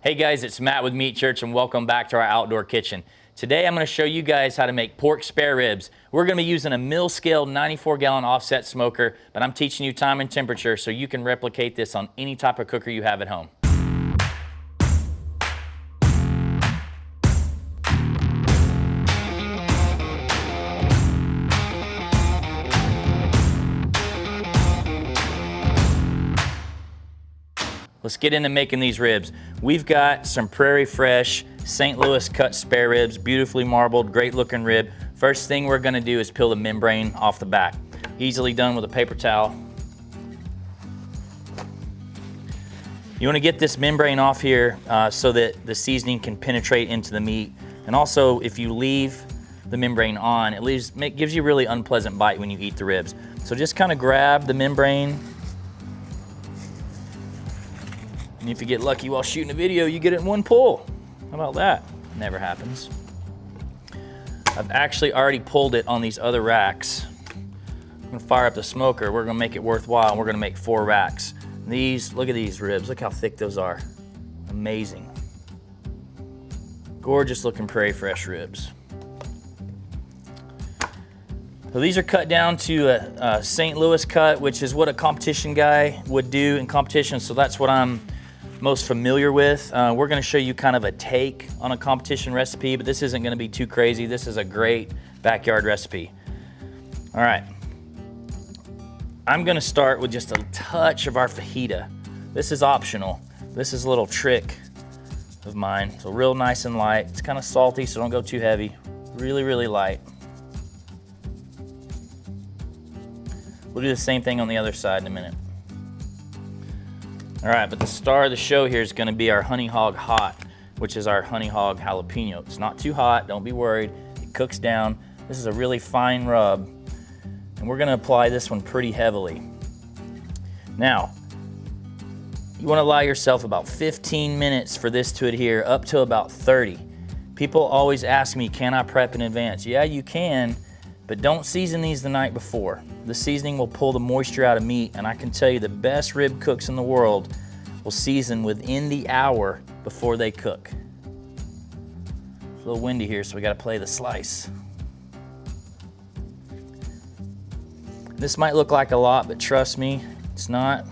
Hey guys, it's Matt with Meat Church and welcome back to our outdoor kitchen. Today I'm going to show you guys how to make pork spare ribs. We're going to be using a mill scale 94-gallon offset smoker, but I'm teaching you time and temperature so you can replicate this on any type of cooker you have at home. Let's get into making these ribs. We've got some Prairie Fresh St. Louis cut spare ribs, beautifully marbled, great looking rib. First thing we're gonna do is peel the membrane off the back. Easily done with a paper towel. You wanna get this membrane off here so that the seasoning can penetrate into the meat. And also, if you leave the membrane on, it gives you a really unpleasant bite when you eat the ribs. So just kind of grab the membrane. And if you get lucky while shooting a video, you get it in one pull. How about that? Never happens. I've actually already pulled it on these other racks. I'm gonna fire up the smoker. We're gonna make it worthwhile. We're gonna make 4 racks. Look at these ribs. Look how thick those are. Amazing. Gorgeous looking Prairie Fresh ribs. So these are cut down to a St. Louis cut, which is what a competition guy would do in competition. So that's what I'm most familiar with. We're gonna show you kind of a take on a competition recipe, but this isn't gonna be too crazy. This is a great backyard recipe. All right, I'm gonna start with just a touch of our fajita. This is optional. This is a little trick of mine. So real nice and light. It's kind of salty, so don't go too heavy. Really, really light. We'll do the same thing on the other side in a minute. All right, but the star of the show here is gonna be our Honey Hog Hot, which is our Honey Hog jalapeno. It's not too hot, don't be worried. It cooks down. This is a really fine rub, and we're gonna apply this one pretty heavily. Now, you wanna allow yourself about 15 minutes for this to adhere, up to about 30. People always ask me, can I prep in advance? Yeah, you can, but don't season these the night before. The seasoning will pull the moisture out of meat, and I can tell you the best rib cooks in the world will season within the hour before they cook. It's a little windy here, so we gotta play the slice. This might look like a lot, but trust me, it's not.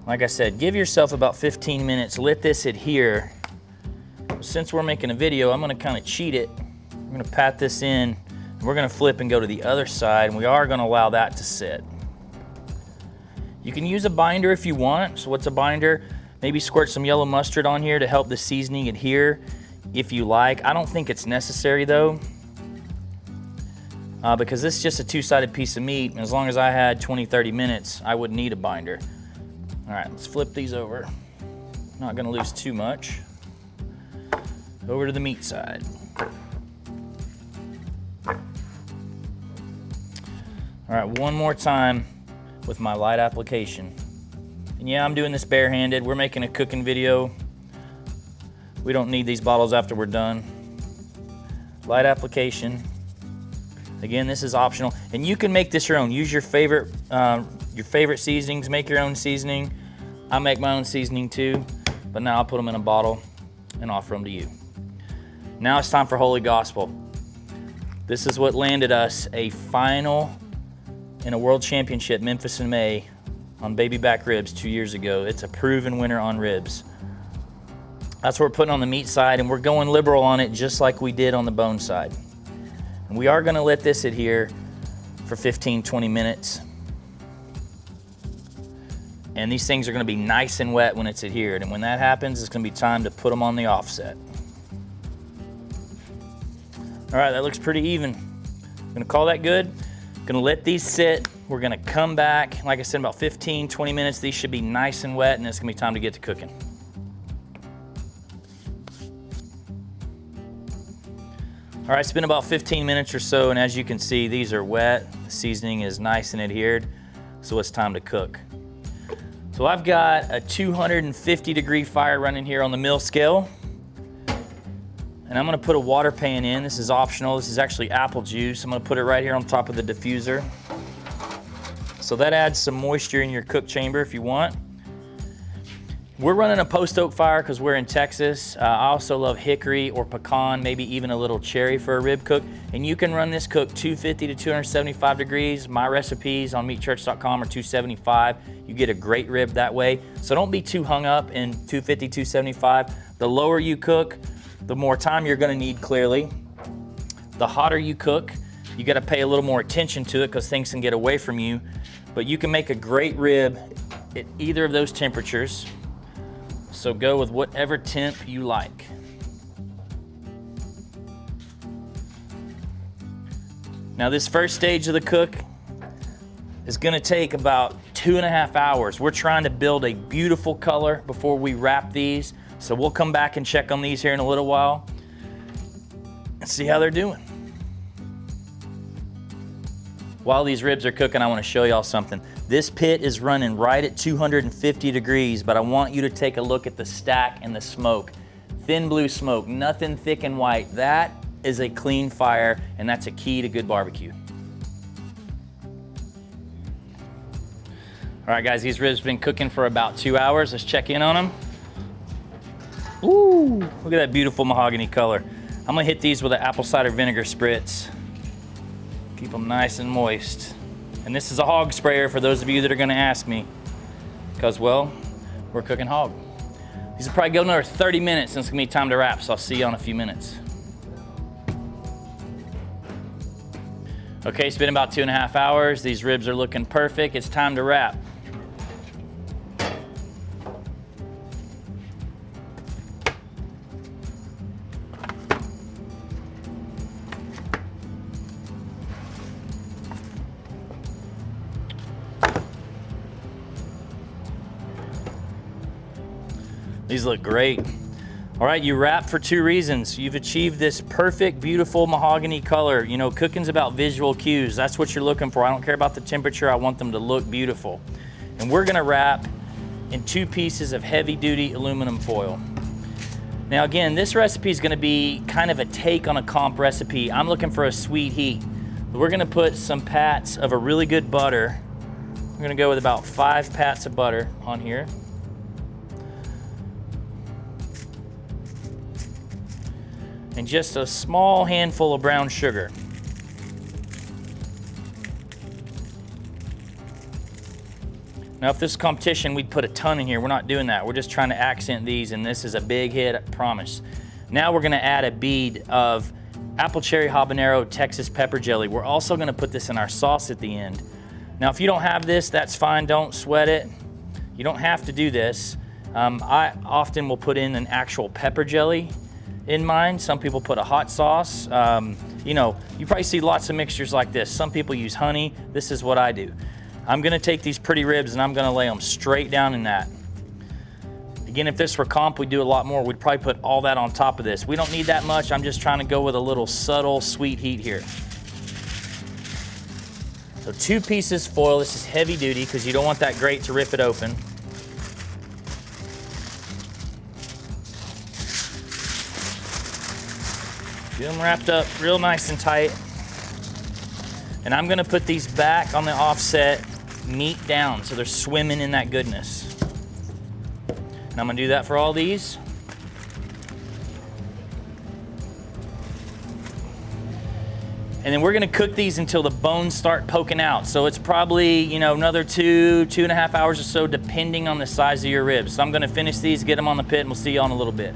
Like I said, give yourself about 15 minutes, let this adhere. Since we're making a video, I'm gonna kind of cheat it. I'm gonna pat this in, and we're gonna flip and go to the other side, and we are gonna allow that to sit. You can use a binder if you want. So what's a binder? Maybe squirt some yellow mustard on here to help the seasoning adhere if you like. I don't think it's necessary though, because this is just a 2-sided piece of meat, and as long as I had 20-30 minutes, I wouldn't need a binder. All right, let's flip these over. Not gonna lose too much. Over to the meat side. All right, one more time with my light application. And yeah, I'm doing this barehanded. We're making a cooking video. We don't need these bottles after we're done. Light application. Again, this is optional. And you can make this your own. Use your favorite seasonings, make your own seasoning. I make my own seasoning too, but now I'll put them in a bottle and offer them to you. Now it's time for Holy Gospel. This is what landed us a final in a world championship, Memphis in May, on baby back ribs 2 years ago. It's a proven winner on ribs. That's what we're putting on the meat side, and we're going liberal on it just like we did on the bone side. And we are gonna let this adhere for 15-20 minutes. And these things are gonna be nice and wet when it's adhered. And when that happens, it's gonna be time to put them on the offset. All right, that looks pretty even. I'm gonna call that good. Gonna let these sit. We're gonna come back. Like I said, about 15-20 minutes. These should be nice and wet, and it's gonna be time to get to cooking. All right, it's been about 15 minutes or so, and as you can see, these are wet. The seasoning is nice and adhered, so it's time to cook. So I've got a 250-degree fire running here on the mill scale. And I'm gonna put a water pan in. This is optional. This is actually apple juice. I'm gonna put it right here on top of the diffuser. So that adds some moisture in your cook chamber if you want. We're running a post oak fire because we're in Texas. I also love hickory or pecan, maybe even a little cherry for a rib cook. And you can run this cook 250 to 275 degrees. My recipes on meatchurch.com are 275. You get a great rib that way. So don't be too hung up in 250, 275. The lower you cook, the more time you're gonna need clearly. The hotter you cook, you gotta pay a little more attention to it because things can get away from you. But you can make a great rib at either of those temperatures. So go with whatever temp you like. Now this first stage of the cook is gonna take about 2.5 hours. We're trying to build a beautiful color before we wrap these. So we'll come back and check on these here in a little while and see how they're doing. While these ribs are cooking, I wanna show y'all something. This pit is running right at 250 degrees, but I want you to take a look at the stack and the smoke. Thin blue smoke, nothing thick and white. That is a clean fire, and that's a key to good barbecue. All right, guys, these ribs have been cooking for about 2 hours. Let's check in on them. Ooh, look at that beautiful mahogany color. I'm gonna hit these with an apple cider vinegar spritz. Keep them nice and moist. And this is a hog sprayer for those of you that are gonna ask me, because, well, we're cooking hog. These will probably go another 30 minutes and it's gonna be time to wrap, so I'll see you in a few minutes. Okay, it's been about 2.5 hours. These ribs are looking perfect. It's time to wrap. These look great. All right, you wrap for 2 reasons. You've achieved this perfect, beautiful mahogany color. You know, cooking's about visual cues. That's what you're looking for. I don't care about the temperature. I want them to look beautiful. And we're gonna wrap in 2 pieces of heavy-duty aluminum foil. Now again, this recipe is gonna be kind of a take on a comp recipe. I'm looking for a sweet heat. We're gonna put some pats of a really good butter. We're gonna go with about 5 pats of butter on here. And just a small handful of brown sugar. Now if this is competition, we'd put a ton in here. We're not doing that. We're just trying to accent these, and this is a big hit, I promise. Now we're gonna add a bead of apple cherry habanero Texas pepper jelly. We're also gonna put this in our sauce at the end. Now if you don't have this, that's fine, don't sweat it. You don't have to do this. I often will put in an actual pepper jelly in mine. Some people put a hot sauce. You know, you probably see lots of mixtures like this. Some people use honey. This is what I do. I'm gonna take these pretty ribs and I'm gonna lay them straight down in that. Again, if this were comp, we'd do a lot more. We'd probably put all that on top of this. We don't need that much. I'm just trying to go with a little subtle sweet heat here. So 2 pieces foil. This is heavy duty because you don't want that grate to rip it open. Get them wrapped up real nice and tight. And I'm gonna put these back on the offset, meat down, so they're swimming in that goodness. And I'm gonna do that for all these. And then we're gonna cook these until the bones start poking out. So it's probably, you know, another 2.5 hours or so, depending on the size of your ribs. So I'm gonna finish these, get them on the pit, and we'll see you in a little bit.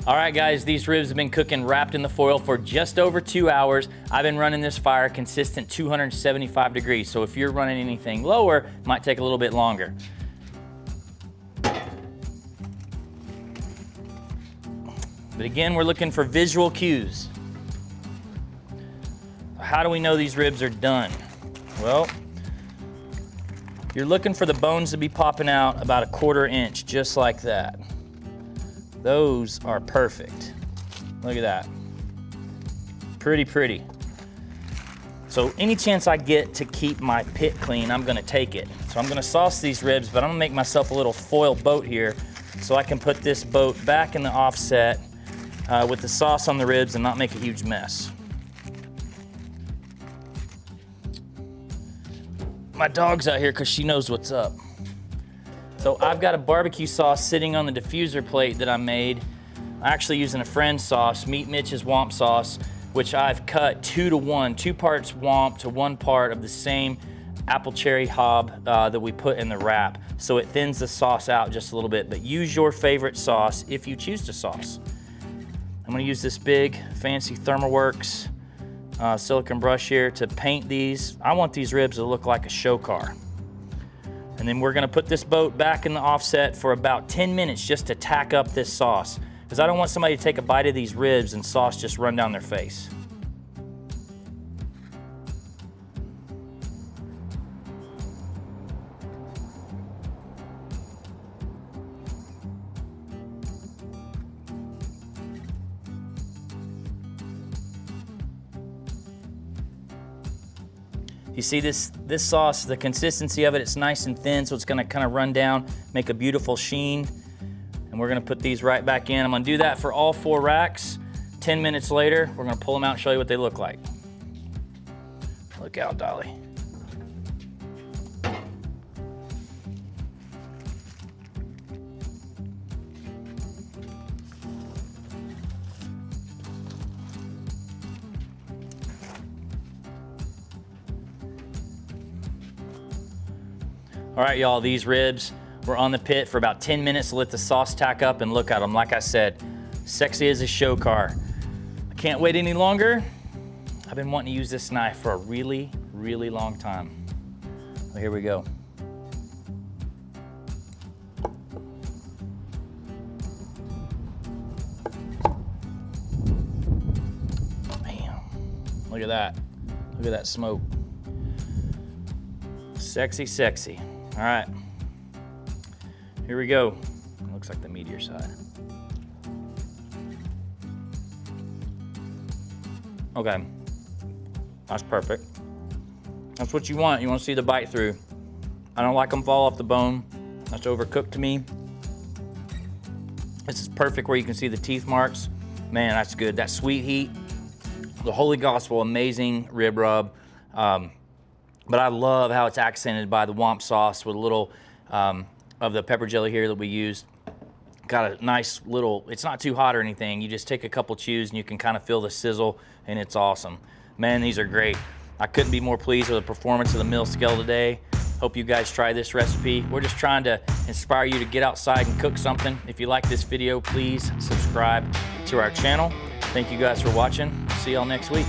All right, guys, these ribs have been cooking wrapped in the foil for just over 2 hours. I've been running this fire consistent 275 degrees. So if you're running anything lower, it might take a little bit longer. But again, we're looking for visual cues. How do we know these ribs are done? Well, you're looking for the bones to be popping out about 1/4 inch, just like that. Those are perfect. Look at that. Pretty, pretty. So any chance I get to keep my pit clean, I'm gonna take it. So I'm gonna sauce these ribs, but I'm gonna make myself a little foil boat here so I can put this boat back in the offset with the sauce on the ribs and not make a huge mess. my dog's out here because she knows what's up. So I've got a barbecue sauce sitting on the diffuser plate that I made. I'm actually using a friend's sauce, Meat Mitch's Womp sauce, which I've cut 2 to 1, 2 parts Womp to 1 part of the same apple cherry hob that we put in the wrap. So it thins the sauce out just a little bit, but use your favorite sauce if you choose to sauce. I'm gonna use this big fancy ThermoWorks silicone brush here to paint these. I want these ribs to look like a show car. And then we're gonna put this boat back in the offset for about 10 minutes just to tack up this sauce, because I don't want somebody to take a bite of these ribs and sauce just run down their face. You see this sauce, the consistency of it, it's nice and thin, so it's gonna kind of run down, make a beautiful sheen. And we're gonna put these right back in. I'm gonna do that for all 4 racks. 10 minutes later, we're gonna pull them out and show you what they look like. Look out, Dolly. All right, y'all, these ribs were on the pit for about 10 minutes to let the sauce tack up, and look at them. Like I said, sexy as a show car. I can't wait any longer. I've been wanting to use this knife for a really, really long time. Well, here we go. Bam. Look at that. Look at that smoke. Sexy, sexy. All right, here we go. Looks like the meatier side. Okay, that's perfect. That's what you want. You want to see the bite through. I don't like them fall off the bone. That's overcooked to me. This is perfect where you can see the teeth marks. Man, that's good. That sweet heat. The Holy Gospel, amazing rib rub. But I love how it's accented by the Womp sauce with a little of the pepper jelly here that we used. Got a nice little, it's not too hot or anything. You just take a couple chews and you can kind of feel the sizzle, and it's awesome. Man, these are great. I couldn't be more pleased with the performance of the mill scale today. Hope you guys try this recipe. We're just trying to inspire you to get outside and cook something. If you like this video, please subscribe to our channel. Thank you guys for watching. See y'all next week.